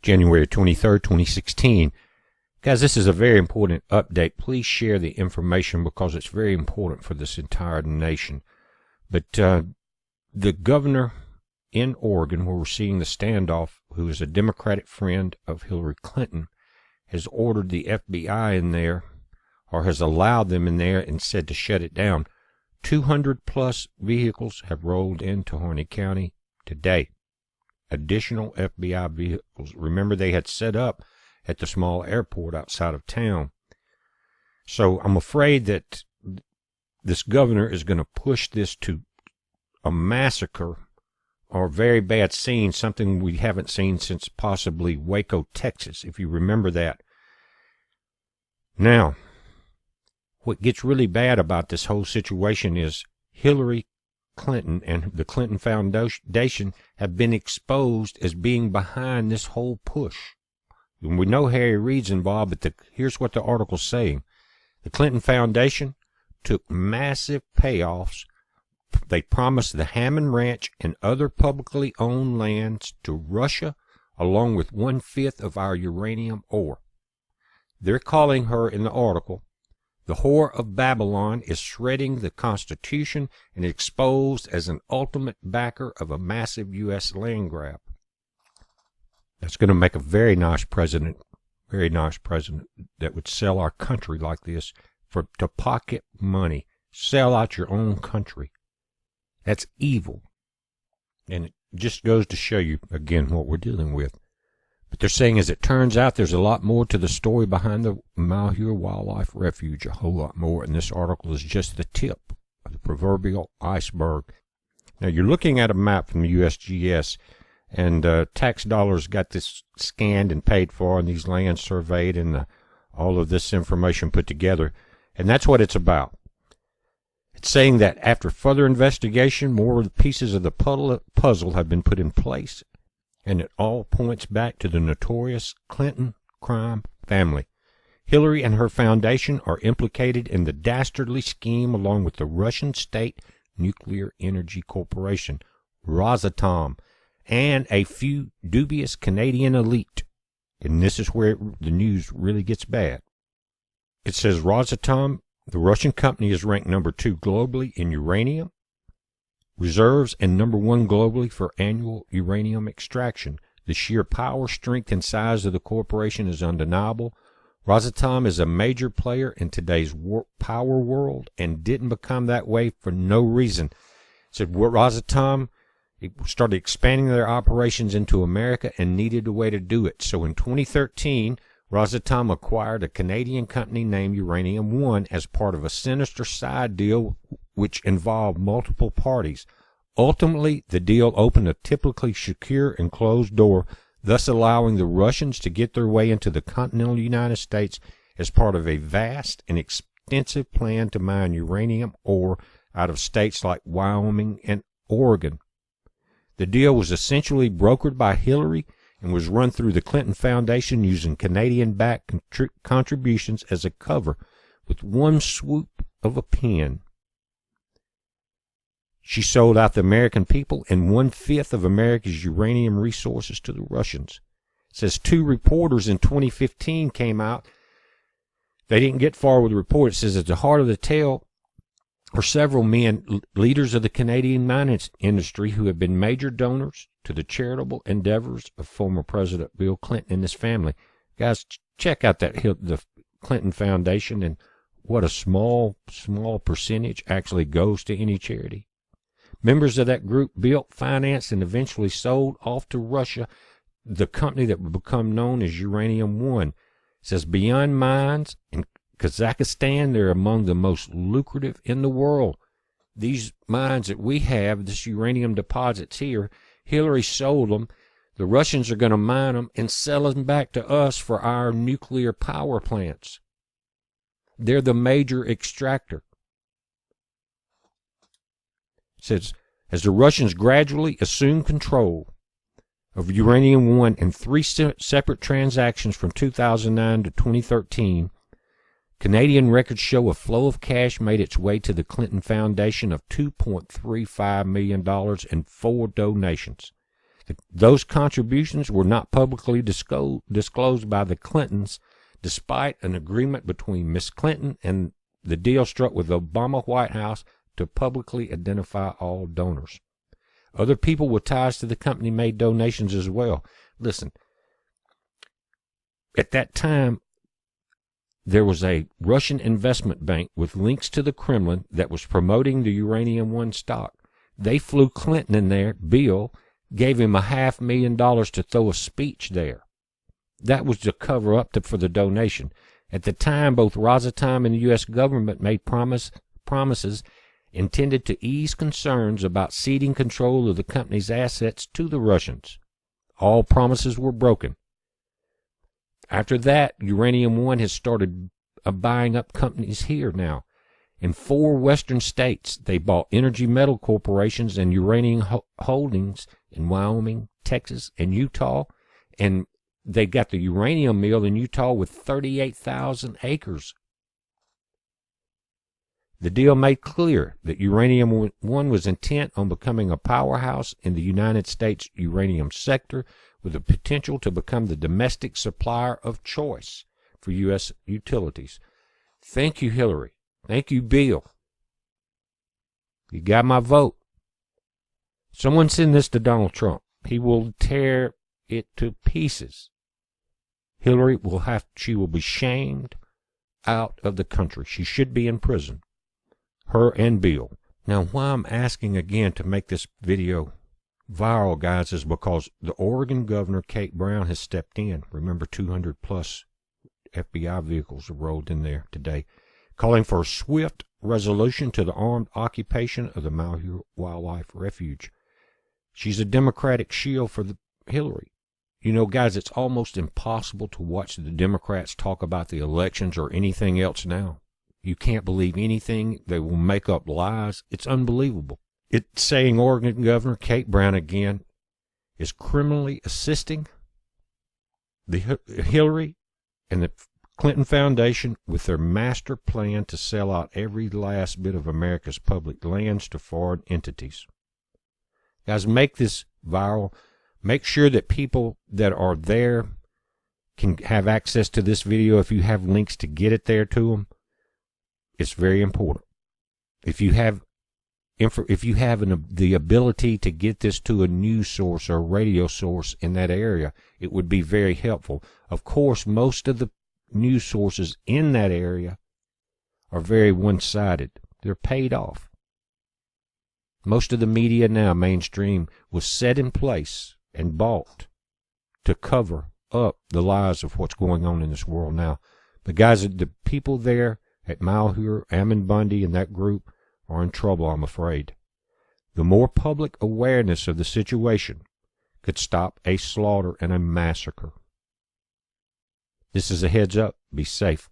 January 23rd, 2016. Guys, this is a very important update. Please share the information because it's very important for this entire nation. But the governor in Oregon, where we're seeing the standoff, who is a Democratic friend of Hillary Clinton, has ordered the FBI in there, or has allowed them in there and said to shut it down. 200-plus vehicles have rolled into Harney County today. Additional FBI vehicles. Remember, they had set up at the small airport outside of town. So I'm afraid that this governor is going to push this to a massacre or a very bad scene, something we haven't seen since possibly Waco, Texas, if you remember that. Now, what gets really bad about this whole situation is Hillary Clinton and the Clinton Foundation have been exposed as being behind this whole push. And we know Harry Reid's involved, but here's what the article's saying. The Clinton Foundation took massive payoffs. They promised the Hammond Ranch and other publicly owned lands to Russia, along with 1/5 of our uranium ore. They're calling her, in the article, the whore of Babylon is shredding the Constitution and exposed as an ultimate backer of a massive U.S. land grab. That's going to make a very nice president that would sell our country like this to pocket money. Sell out your own country. That's evil. And it just goes to show you, again, what we're dealing with. But they're saying, as it turns out, there's a lot more to the story behind the Malheur Wildlife Refuge, a whole lot more, and this article is just the tip of the proverbial iceberg. Now, you're looking at a map from the USGS, and tax dollars got this scanned and paid for, and these lands surveyed, and all of this information put together, and that's what it's about. It's saying that after further investigation, more of the pieces of the puzzle have been put in place, and it all points back to the notorious Clinton crime family. Hillary and her foundation are implicated in the dastardly scheme along with the Russian State Nuclear Energy Corporation, Rosatom, and a few dubious Canadian elite. And this is where the news really gets bad. It says Rosatom, the Russian company, is ranked number 2 globally in uranium reserves and number 1 globally for annual uranium extraction. The sheer power, strength, and size of the corporation is undeniable. Rosatom is a major player in today's power world and didn't become that way for no reason. It said Rosatom started expanding their operations into America and needed a way to do it. So in 2013, Rosatom acquired a Canadian company named Uranium One as part of a sinister side deal which involved multiple parties. Ultimately, the deal opened a typically secure and closed door, thus allowing the Russians to get their way into the continental United States as part of a vast and extensive plan to mine uranium ore out of states like Wyoming and Oregon. The deal was essentially brokered by Hillary and was run through the Clinton Foundation using Canadian-backed contributions as a cover with one swoop of a pen. She sold out the American people and 1/5 of America's uranium resources to the Russians. It says 2 reporters in 2015 came out. They didn't get far with the report. It says at the heart of the tale are several men, leaders of the Canadian mining industry, who have been major donors to the charitable endeavors of former President Bill Clinton and his family. Guys, check out the Clinton Foundation and what a small percentage actually goes to any charity. Members of that group built, financed, and eventually sold off to Russia the company that would become known as Uranium One. It says beyond mines in Kazakhstan, they're among the most lucrative in the world. These mines that we have, this uranium deposits here, Hillary sold them. The Russians are going to mine them and sell them back to us for our nuclear power plants. They're the major extractor. It says, as the Russians gradually assume control of Uranium One in 3 separate transactions from 2009 to 2013, Canadian records show a flow of cash made its way to the Clinton Foundation of $2.35 million in 4 donations. Those contributions were not publicly disclosed by the Clintons, despite an agreement between Miss Clinton and the deal struck with the Obama White House to publicly identify all donors. Other people with ties to the company made donations as well. Listen, at that time, there was a Russian investment bank with links to the Kremlin that was promoting the Uranium One stock. They flew Clinton in there. Bill gave him $500,000 to throw a speech there. That was to cover up for the donation. At the time, both Rosatom and the U.S. government made promises intended to ease concerns about ceding control of the company's assets to the Russians. All promises were broken. After that, Uranium One has started buying up companies here now. In 4 western states, they bought Energy Metal Corporations and Uranium Holdings in Wyoming, Texas, and Utah. And they got the uranium mill in Utah with 38,000 acres. The deal made clear that Uranium One was intent on becoming a powerhouse in the United States uranium sector with the potential to become the domestic supplier of choice for U.S. utilities. Thank you, Hillary. Thank you, Bill. You got my vote. Someone send this to Donald Trump. He will tear it to pieces. Hillary she will be shamed out of the country. She should be in prison. Her and Bill. Now, why I'm asking again to make this video viral, guys, is because the Oregon Governor, Kate Brown, has stepped in. Remember, 200 plus FBI vehicles have rolled in there today, calling for a swift resolution to the armed occupation of the Malheur Wildlife Refuge. She's a Democratic shield for Hillary. You know, guys, it's almost impossible to watch the Democrats talk about the elections or anything else now. You can't believe anything. They will make up lies. It's unbelievable. It's saying Oregon Governor Kate Brown again is criminally assisting the Hillary and the Clinton Foundation with their master plan to sell out every last bit of America's public lands to foreign entities. Guys, make this viral. Make sure that people that are there can have access to this video. If you have links to get it there to them, it's very important. If you have the ability to get this to a news source or radio source in that area, it would be very helpful. Of course, most of the news sources in that area are very one-sided. They're paid off. Most of the media now, mainstream, was set in place and bought to cover up the lies of what's going on in this world now. But guys, the people there at Malheur, Ammon Bundy, and that group are in trouble, I'm afraid. The more public awareness of the situation could stop a slaughter and a massacre. This is a heads up. Be safe.